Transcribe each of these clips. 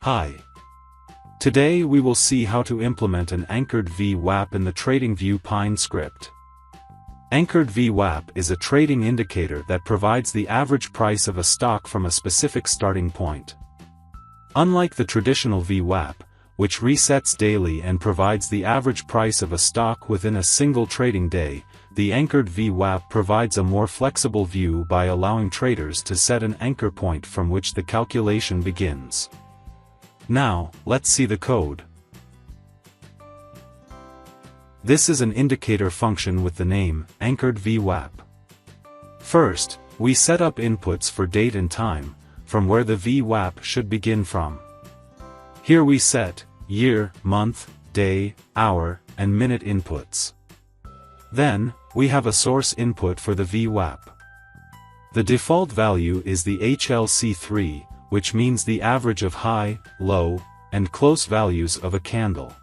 Hi. Today we will see how to implement an anchored Vwap in the TradingView Pine script. Anchored Vwap is a trading indicator that provides the average price of a stock from a specific starting point. Unlike the traditional Vwap, which resets daily and provides the average price of a stock within a single trading day, the anchored Vwap provides a more flexible view by allowing traders to set an anchor point from which the calculation begins. Now, let's see the code. This is an indicator function with the name, anchored Vwap. First, we set up inputs for date and time, from where the Vwap should begin from. Here we set year, month, day, hour, and minute inputs. Then, we have a source input for the Vwap. The default value is the HLC3, which means the average of high, low, and close values of a candle.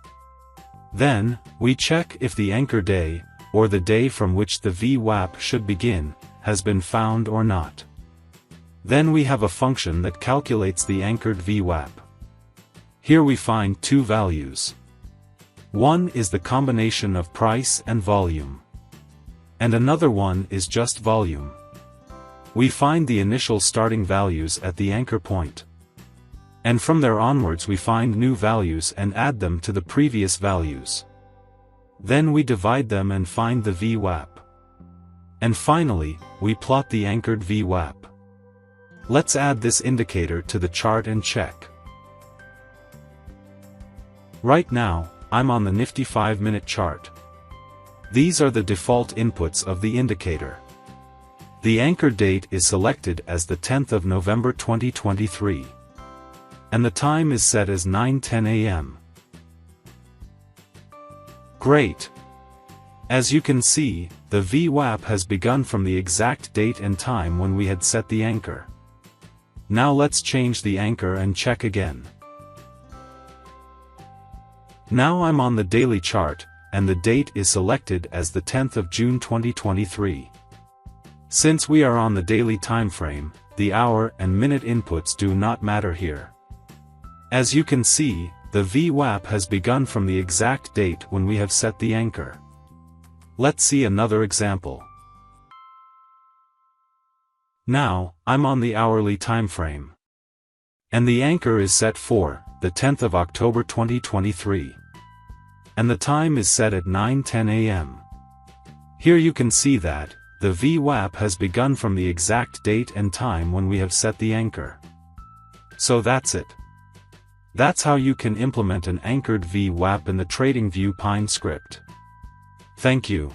Then, we check if the anchor day, or the day from which the Vwap should begin, has been found or not. Then we have a function that calculates the anchored Vwap. Here we find two values. One is the combination of price and volume. And another one is just volume. We find the initial starting values at the anchor point. And from there onwards we find new values and add them to the previous values. Then we divide them and find the Vwap. And finally, we plot the anchored Vwap. Let's add this indicator to the chart and check. Right now, I'm on the Nifty 5-minute chart. These are the default inputs of the indicator. The anchor date is selected as the 10th of November 2023. And the time is set as 9:10 a.m. Great! As you can see, the Vwap has begun from the exact date and time when we had set the anchor. Now let's change the anchor and check again. Now I'm on the daily chart, and the date is selected as the 10th of June 2023. Since we are on the daily time frame, the hour and minute inputs do not matter here. As you can see, the Vwap has begun from the exact date when we have set the anchor. Let's see another example. Now, I'm on the hourly time frame. And the anchor is set for the 10th of October 2023. And the time is set at 9:10 a.m. Here you can see that the Vwap has begun from the exact date and time when we have set the anchor. So that's it. That's how you can implement an anchored Vwap in the TradingView Pine script. Thank you.